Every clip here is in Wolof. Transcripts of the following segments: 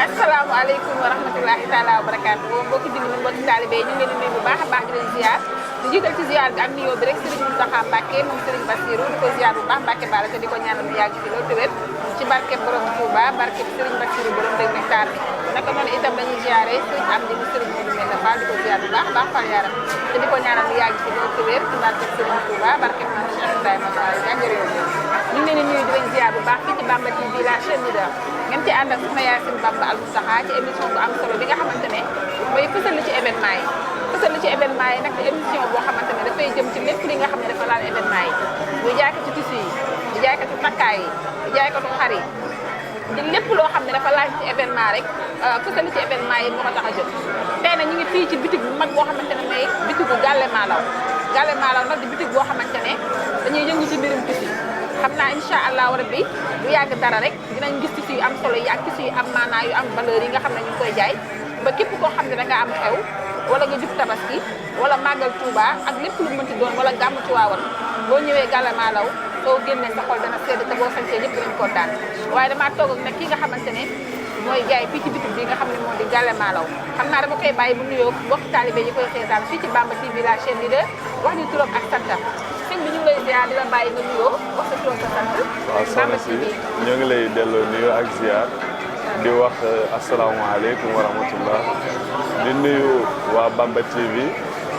asalaamaaleykum wa rahmatulahi taala wa barakaatu mbokki jullit mbokki taalibe ñu ngi leen di nuyu bu baax a baax di leen ziar di jiital ci ziar bi ak nuyoo bi rek Serigne Mountakha Mbacké moom Serigne Bassirou di ko ziar bu baax Mbacké Balla te di ko ñaanal mu yàgg fi loolu te wér ci barkeb borom Touba barkeb Serigne Bassirou borom dëgg nektaar bi naka noonu itam dañuy ziaré Serigne Amdi mu Serigne Modou Mbène Fall di ko ziar bu baax a baax Fall yaram te di ko ñaanal mu yàgg fi loolu te wér ci barkeb Serigne Touba barkeb Mame Cheikh Ibrahima Fall jàngoro ñu ngi leen di nuyu di leen ziar bu baax fii ci Bamba TV la chaîne leader ngeen ci ànd ak soxna Yacine Bamba Al Moustapha ci émission bu am solo bi nga xamante ne mooy fësal ci événement yi fësal ci événement yi nag émission boo xamante ne dafay jëm ci lépp li nga xam ne dafa laal événement yi muy jaaykatu tissu yi di jaaykatu takkaay yi di jaaykatu xar yi di lépp loo xam ne dafa laaj ci événement rek fësal ci événement yi moo ko tax a jóg tey nag ñu ngi fii ci bitig bu mag boo xamante ne mooy bitigu Galle Malaw nag di bitig boo xamante ne dañuy yëngu ci mbirum tissu xam naa incha allahu rabbi bu yàgg dara rek dinañ gis tissu yu am solo yi ak tissu yu am maanaa yu am valeur yi nga xam ne ñu ngi koy jaay ba képp koo xam ne da nga am xew wala nga jub tabaski wala màggal Touba ak lépp lu mënti doon wala gàmmu ci waawan boo ñëwee Galle Malaw soo génnee sa xol dana sedd te boo sañsee ñëpp dinañ kontaan waaye damaa toog ak nag ki nga xamante ne mooy jaay fii ci bitig bi nga xam ne moo di Galle Malaw xam naa dama koy bàyyi bu nuyoo mbokki taalibe yi koy seetaan fii ci Bamba TV la chaîne leader wax ñu turam ak santam sëñ bi ñu ngi lay ziar di la bàyyi nga nuyoo wax sa turam sa sant. waaw soxna si ñoo ngi lay delloo nuyoo ak ziar di wax asalaamaaleykum wa rahmatullah di nuyu waa Bamba TV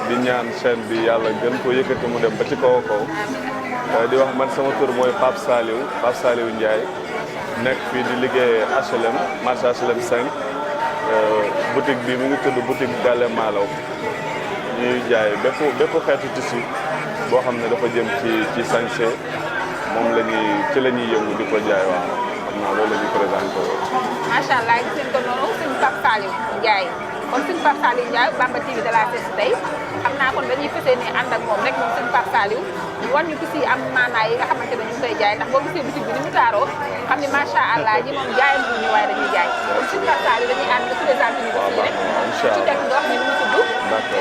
di ñaan chaîne bi yàlla gën ko yëkkati mu dem ba ci kaw a kaw di wax man sama tur mooy Pape Saliou Ndiaye nekk fii di liggéey HLM marché HLM 5 boutique bi mu ngi tudd boutique Galle Malaw ñuy jaay bépp xeetu tissu boo xam ne dafa jëm ci sañse moom ci la ñuy yëngu di ko jaay waaw xam naa loolu la ñuy présenté woon. macha allah gis ngeen ko noonu sëñ Pape Saliou Ndiaye kon sëñ Pape Saliou Ndiaye Bamba TV de la test tey xam naa kon dañuy fas yéene ànd ak moom rek moom sëñ Pape Saliou wan ñu tissu yi am maanaa yi nga xamante ne ñu ngi koy jaay ndax boo gisee boutique bi ni mu taaroo xam ne macha allah ñi moom jaayam bu ñu waaye dañuy jaay kon sëñ Pape Saliou dañuy ànd nga présenté ñu tissu yi rek ci teg nga wax ni mu tudd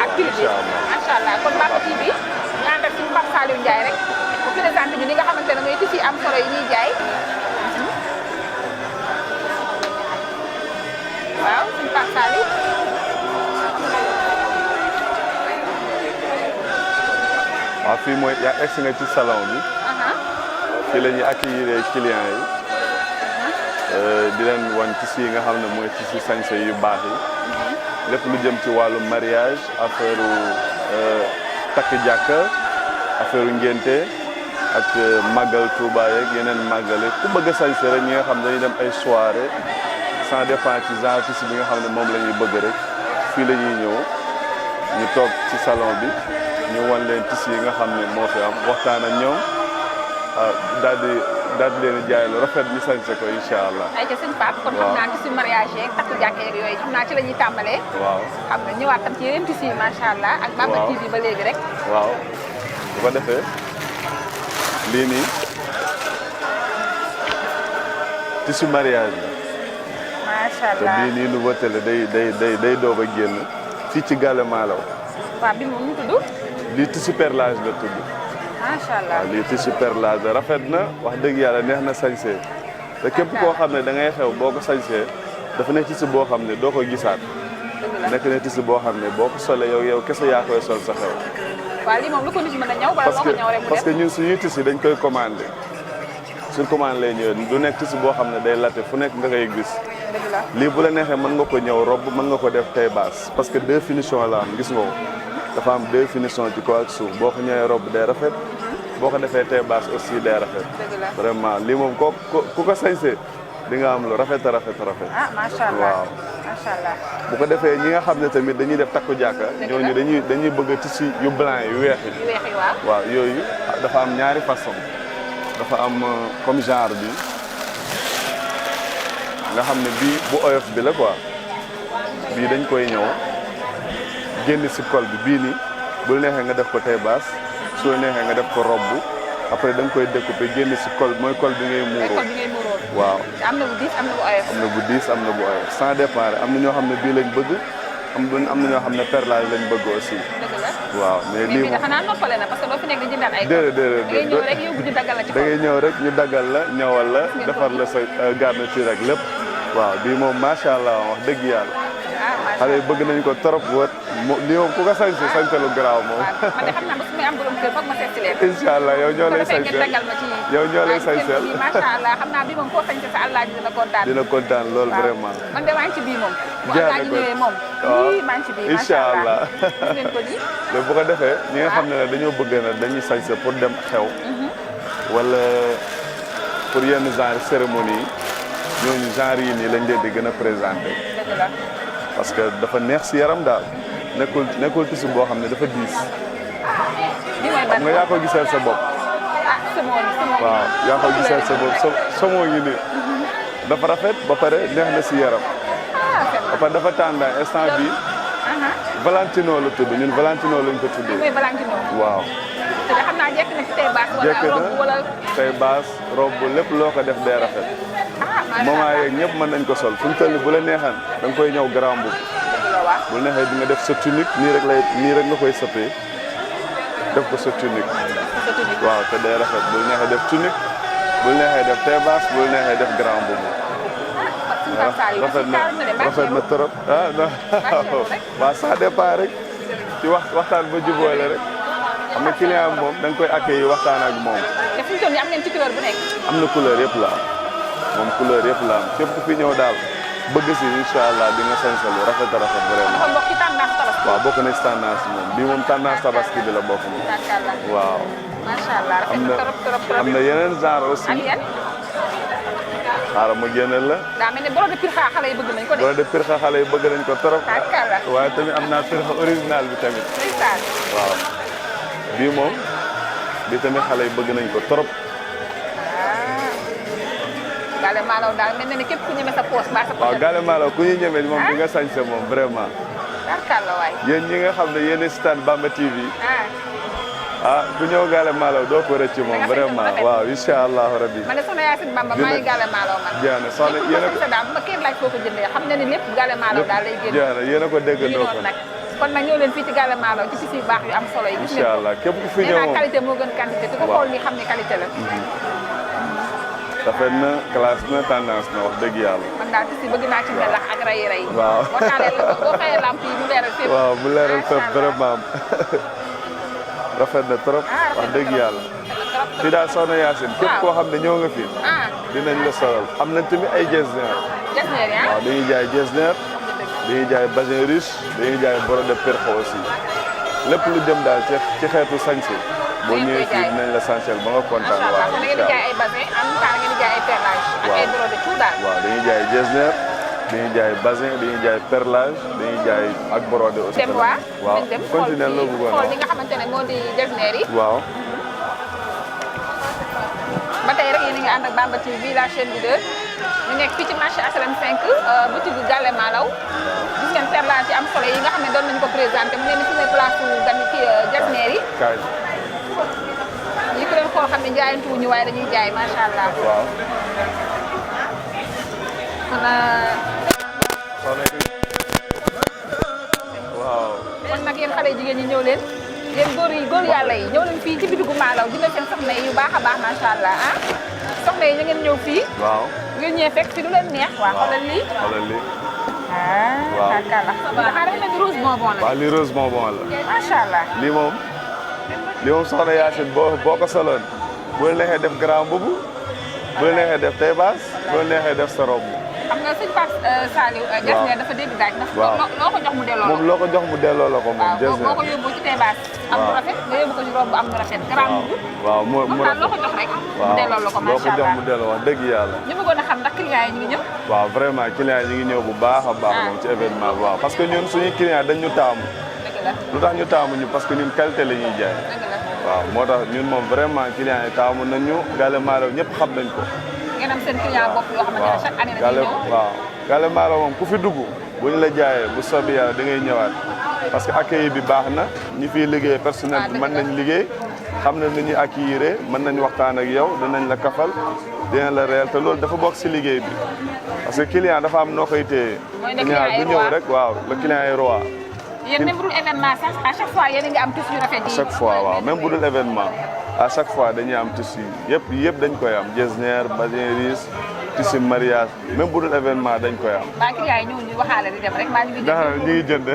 ak prix bi macha allah kon Bamba TV ñu ànd ak sëñ Pape Saliou Ndiaye rek mu présenté ñu li nga xamante ne mooy tissu yi am solo yi ñuy jaay waaw sëñ Pape Saliou waaw fii mooy yaa egsi nga ci salon bi fii la ñuy accueillir clients yi di leen wan tissu yi nga xam ne mooy tissu sañse yu baax yi lépp lu jëm ci wàllu mariage affaire takk jàkka affaire ngénte ak màggal Touba yeeg yeneen màggale ku bëgg a sañse rek ñi nga xam dañuy dem ay soirée sans dépend ci genre tissu bi nga xam ne moom la ñuy bëgg rek fii la ñuy ñëw ñu toog ci salon bi ñu wan leen tissu yi nga xam ne moo fi am waxtaan ak ñoom daal di leen jaay lu rafet ñu sañse ko incha allah. ayca sëñ Pape kon xam naa tissu mariage yeeg takku jàkka yeeg yooyu xam naa ci la ñuy tàmbalee. waaw xam nga ñëwaat tam ci yeneen tissu yi macha allah. ak Bamba TV ba léegi rek. waaw bu ko defee lii nii tissu mariage la. macha allah te bii nii nouveauté la day doog a génn fii ci Galle Malaw. waaw bi moom ñu tudd. lii tissu perlage la tudd. macha allah waaw lii tissu perlage la rafet na wax dëgg yàlla neex na sañsee te képp koo xam ne da ngay xew boo ko sañsee dafa ne tissu boo xam ne doo ko gisaat. nekk na tissu boo xam ne boo ko solee yow kese yaa koy sol sa xew. waaw lii moom lu ko nit mën a ñëw wala loo ko ñëw rek mu dem parce que ñun suñuy tissu dañ koy commandé sur commande lay ñëwee du nekk tissu boo xam ne day latte fu nekk nga koy gis. lii bu la neexee mën nga ko ñëw robe mën nga ko def taille basse parce que deux finitions la am gis nga ko dafa am deux finitions ci kaw ak suuf boo ko ñëwee robe day rafet boo ko defee taille basse aussi day rafet. vraiment lii moom ku ko sañsee di nga am lu rafet a rafet. ah macha allah waaw macha allah. bu ko defee ñi nga xam ne tamit dañuy def takku jàkka ñooñu dañuy bëgg tissu yu blanc yu weex yi. yu weex yi waaw. waaw yooyu dafa am ñaari façon dafa am comme genre bi nga xam ne bii bu oyof bi la quoi bii dañ koy ñëw génn si col bi bii nii bu la neexee nga def ko taille basse su la neexee nga def ko robe après da nga koy découper génn si col mooy col bi ngay muuroo. waaw am na bu diis am na bu oyof. am na bu diis am na bu oyof sans départ am na ñoo xam ne bii lañ bëgg am na ñoo xam ne perlage lañ bëgg aussi. dëgg la waaw mais lii moom xanaa noppale na parce que doo fi nekk di jëndal ay déedéet da ngay ñëw rek yóbbu ñu daggal la ci da ngay ñëw rek ñu daggal la ñëwal la defar la sa garniture ak lépp waaw bii moom macha allah wax dëgg yàlla xale yi bëgg nañ ko trop wër lii moom ku ko sañse sañse lu garaaw moom man de xam naa ba su may am borom kër foog ma seet si leen incha allah yow ñoo lay sañseel daggal ma ci yow ñoo lay sañseel macha allah xam naa bii moom koo sañse sa allah dina kontaan dina kontaan lool vraiment man de maa ngi ci bii moom bu allah ji ñëwee moom lii maa ngi ci bii incha allah gis ngeen ko nii léegi bu ko defee ñi nga xam ne dañoo bëgg na dañuy sañse pour dem xew wala pour yenn genre cérémonie yi ñooñu genre yi nii lañ leen di gën a présenté dëgg la parce que dafa neex si yaram daal nekkul tissu boo xam ne dafa diis bii mooy ban nga yaa ko gisal sa bopp semoon waaw yaa ko gisal sa bopp somoo ngi nii dafa rafet ba pare neex na si yaram ba pare dafa tendance instant bi Valentino la tudd ñun Valentino lañ ko tuddee mooy Valentino waaw te xam naa jekk na ci tey baas wala jekk robe wala na tey baas robe lépp loo ko def day rafet moment yeeg ñëpp mën nañ ko sol fu mu toll bu la neexan da nga koy ñëw grand boubou bu la neexee di nga def sa tunique nii rek nga koy sëppee def ko sa tunique waaw te day rafet bu la neexee def tunique bu la neexee def tey baas bu la neexee def grand boubou rafet na trop ah non waaw ça dépend rek ci waxtaan ba jubóole rek xam nga client moom da nga koy accueillir waxtaan ak moom. te fi mu toll nii am ngeen ci couleur bu nekk. am na couleur yëpp la moom couleur yëpp la am képp ku fi ñëw daal bëgg si incha allah di nga sañse lu rafet a rafet vraiment. dafa bokk ci tendance tabaski. waaw bokk na ci tendance moom bii moom tendance tabaski bi la bokk moom. waaw. macha allah rafet na trop trop trop. am na yeneen genre aussi. ak yan. xaaral ma génneel la. daa mel ne brodé pirxa xale yi bëgg nañ ko de. brodé pirxa xale yi bëgg nañ ko trop. takkaala waaye tamit am naa pirxa original bi tamit. waaw bii moom bii tamit xale yi bëgg nañ ko trop. Gale Malaw daal mel na ni képp ku ñeme sa poos mbaa sa poos. waaw Gale Malaw ku ñu ñeme moom di nga sañse moom vraiment. takkaala waay. yéen ñi nga xam ne yéen a seetaan Bamba TV. ah ku ñëw Gale Malaw doo ko rëcc moom vraiment waaw incha allahu rabbi. man de soxna Yacine Bamba maa ngi Gale Malaw man. jeex na soxna yéen a ko daal bu ma kenn laaj foo ko jëndee xam na ni lépp Gale Malaw daal lay génn. jeex na yéen a ko déggandoo ko nag kon nag ñëw leen fii ci Gale Malaw ci tissu yu baax yu am solo yi. incha allah képp ku fi ñëw moom qualité moo gën quantité te ko xool ni xam ne qualité la. rafet na classe na tendance na wax dëgg yàlla. man daal tissu bëgg naa ci melax ak ray ray. waaw boo taalee la boo fayee lamp yi mu leeral fépp. waaw mu leeral fépp vraiment. rafet na trop wax dëgg yàlla. fii daal soxna Yacine képp koo xam ne ñëw nga fi. dinañ la solal am nañ tamit ay jesner. jesner yaa waaw dañuy jaay jesner. dañuy jaay basin riche dañuy jaay brodé pirxa aussi lépp lu jëm daal ci xeetu sañse boo ñëwee fii dinañ la sañsel ba nga kontaan. macha allah da ngeen di jaay ay basin en même temps da ngeen di jaay ay perlage. ak ay brodé tout daal. waaw dañuy jaay jesner dañuy jaay basin dañuy jaay perlage dañuy jaay ak brodé aussi. dem waa waaw dem continuer loo bëggoon xool li nga xamante ne moo di jesner yi. waaw. ba tey rek yéen a ngi ànd ak Bamba TV la chaîne leader ñu nekk fii ci marché HLM 5 boutique Gale Malaw gis ngeen perlage yi am solo yi nga xam ne doon nañu ko présenté mu ne ni fi ne place gan kii jesner yi. kaay. ñi ko doon xool xam ne jaayantu wuñu waaye dañuy jaay macha allah. waaw. waaw. kon nag yéen xale jigéen ñi ñëw leen yéen góor yàlla yi ñëw leen fii ci bitigu Malaw dina seen soxna yi yu baax a baax macha allah ah soxna yi ñu ngeen ñëw fii. waaw. ngeen ñëwee fekk fi lu leen neex. waaw xoolal lii. xoolal lii. waaw kàlla. xanaa dafa mel ni rose bonbon la. waaw lii rose bonbon la. macha allah. lii moom soxna Yacine boo ko soloon bu la neexee def grand boubou bu la neexee def taille basse bu la neexee def sa robe. xam nga sëñ Pape Saliou. jesner dafa dégg daaj na. waaw loo ko jox mu delloo la. moom loo ko jox mu delloo la ko moom. jesner boo ko yóbbu ci taille basse. am lu rafet nga yóbbu ko ci robe bu am lu rafet. grand boubou. waaw mu rafet loo ko jox rek. mu delloo la ko macha allah loo ko jox mu delloo wax dëgg yàlla. ñu bëggoon a xam ndax client yi ñu ngi ñëw. waaw vraiment client yi ñu ngi ñëw bu baax a baax moom ci événement bi waaw parce que ñun suñuy client dañ ñu taamu. dëgg la lu tax ñu taamu ñu parce que ñun qualité la ñuy jaay. dëgg la waaw moo tax ñun moom vraiment client yi taamu nañ ñu Gale Malaw ñëpp xam nañ ko. ngeen am seen client bopp yoo xamante ne chaque année dañuy ñëw. waaw Gale Malaw moom ku fi dugg bu ñu la jaayee bu soobee yàlla da ngay ñëwaat parce que accueil bi baax na ñi fiy liggéey personnel bi mën nañ liggéey xam na ni ñuy accueillir mën nañ waxtaan ak yow dinañ la kafal dina la réel te loolu dafa bokk si liggéey bi parce que client dafa am noo koy téye. client du ñëw rek waaw le client est roi yéen même bu dul événement sax à chaque fois yéen a ngi am tissu yu rafet yi. à chaque fois waaw même bu dul événement à chaque fois dañuy am tissu yëpp dañ koy am jesner bazin tissu mariage même bu dul événement dañ koy am. maa client yi ñëw ñu waxaale di dem rek maa ñu ngi jënd.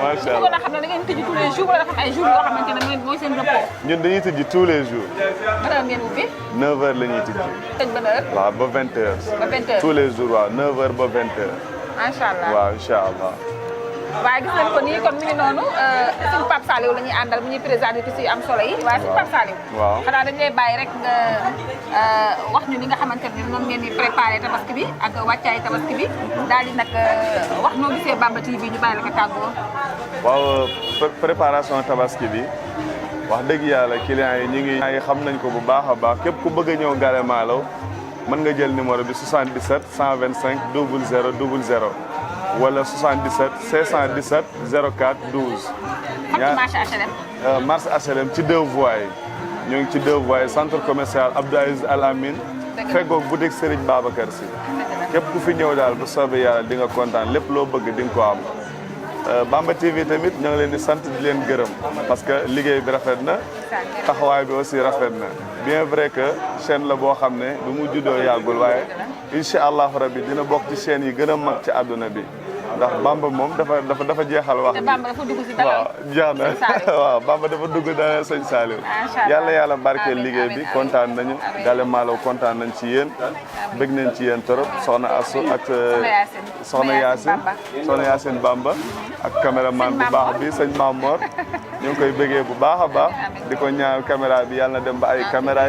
macha allah ñu a xam ne da ngeen tëj tous les jours wala dafa am ay jours yoo xamante ne mooy seen repos. ñun dañuy tëj tous les jours. ban heure ngeen ubbi. 9h la ñuy tëj. tëj ban heure. waaw ba 20h. ba 20h tous les jours waaw 9h ba 20h. macha allah waaw incha allah. waaye gis nañ ko nii kon mi ngi noonu suñu Pape Saliou la ñuy àndal bu ñuy présenté tissu yu am solo yi. waaye suñu Pape Saliou. waaw xanaa dañ lay bàyyi rek nga wax ñu li nga xamante ne noonu ngeen di préparé tabaski bi ak wàccaay tabaski bi daal di nag wax noo gisee Bamba TV ñu bàyyi la ko tàggoo. waaw préparation tabaski bi wax dëgg yàlla clients yi ñu ngi xam nañ ko bu baax a baax képp ku bëgg a ñëw Gale Malaw mën nga jël numéro bi 77 125 00 00. wala 77 517 04 12. ñaar marché HLM. marché HLM ci 2 voies yi. ñoo ngi ci 2 voies yi centre commercial Abdou Aziz Al Amine. feggoog boutique Serigne Babacar Sy. képp ku fi ñëw daal bu soobee yàlla di nga kontaan lépp loo bëgg di nga ko am. Bamba TV tamit ñoo ngi leen di sant di leen gërëm parce que liggéey bi rafet na. taxawaay bi aussi rafet na. bien vrai que chaîne la boo xam ne du mu juddoo yàggul waaye incha allahu rabbi dina bokk ci chaîne yi gën a mag ci àdduna bi. ndax Bamba moom dafa jeexal wax. te Bamba dafa dugg si dalal. waaw jeex na waaw Bamba dafa dugg dalal sëñ Saliou. yàlla barkeel liggéey bi kontaan nañu. Gale Malaw kontaan nañ ci yéen. bëgg nañ ci yéen trop soxna Assou ak. soxna Yacine Bamba. ak caméraman bu baax bi sëñ Mamor. ñu ngi koy bëggee bu baax a baax. di ko ñaan caméra bi yàlla na dem ba ay caméra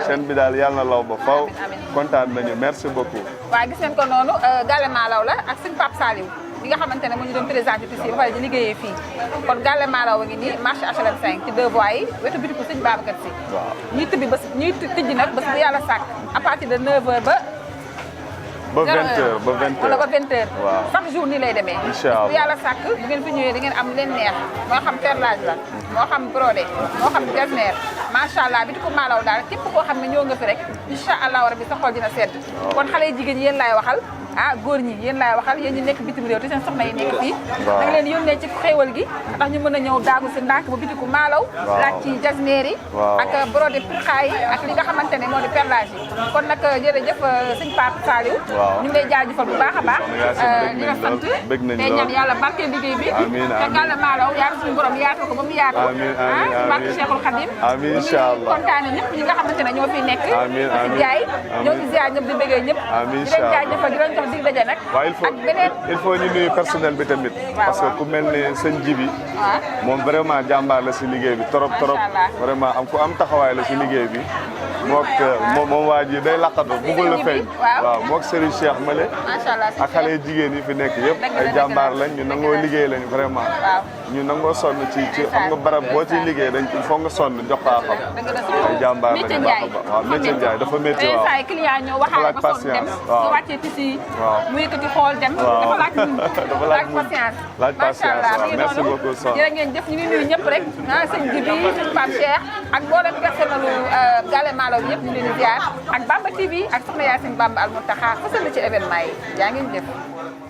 chaîne bi daal yàlla na law ba faw kontaan nañu merci beaucoup. waaw gis ngeen ko noonu Gale Malaw la ak suñu Pape Saliou bi nga xamante ne mu ñu doon présenté tissu ba pare di liggéeyee fii kon Gale Malaw a ngi nii marché HLM 5 ci 2 voies yi wetu bitiku sëñ Babacar Sy. waaw ñuy tijji nag bés bu yàlla sàkk à partir de 9h ba 20h wala ba 20h. waaw chaque jour nii lay demee. incha allah bu yàlla sàkk bu ngeen fi ñëwee da ngeen am leen neex moo xam perlage la moo xam brodé moo xam jasner macha allah bitiku Malaw daal képp koo xam ne ñëw nga fi rek incha allah rabbi sa xol dina sedd. kon xale yi jigéen yéen laay waxal. góor ñi yéen laay waxal yéen ñi nekk bitim réew te seen soxna yi nekk fii da nga leen yónnee ci xéewal gi ndax ñu mën a ñëw daagu si ndànk ba bitiku Malaw laaj ci jasneer yi ak brodé pirxaa yi ak li nga xamante ne moo di perlage yi kon nag jërëjëf sëñ Pape Saliou ñu ngi lay jaajëfal bu baax a baax di la sant te ñaan yàlla barkeel liggéey bi te Gale Malaw yàlla suñu borom yaatal ko ba mu yaatu barke Cheikhul Khadim amiin incha allah kontaane ñëpp ñi nga xamante ne ñoo fi nekk ci jaay ñoo ngi ziar ñëpp di bëggee ñëpp di leen jaajëfal di leen jox dig daje nag waaw il faut ñu nuyu personnel bi tamit parce que ku mel ni sëñ Jibi moom vraiment jàmbaar la si liggéey bi trop vraiment am ku am taxawaay la si liggéey bi moom waa ji day laqatu bëggul la feeñ waaw mook Serigne Cheikh Male ak xale yu jigéen yi fi nekk yëpp ay jàmbaar lañ ñu nangoo liggéey lañ vraiment ñu nangoo sonn ci xam nga barab boo ciy liggéey dañ il faut nga sonn jox ko xam ay jàmbaar lañ baax a baax waaw métier Ndiaye dafa métti waaw say client ñoo waxaale ba sonn dem ñu wàccee tissu yi mu yëkkati xool dem dafa laaj patience macha allah merci beaucoup Sow jërë ngeen jëf ñu ngi nuyu ñëpp rek sëñ Jibi sëñ Pape Cheikh ak mboolem personnelu Gale Malaw yëpp ñu leen di ziar ak Bamba TV ak soxna Yacine Bamba Al Mountakha fësal na ci événement yi yaa ngeen jëf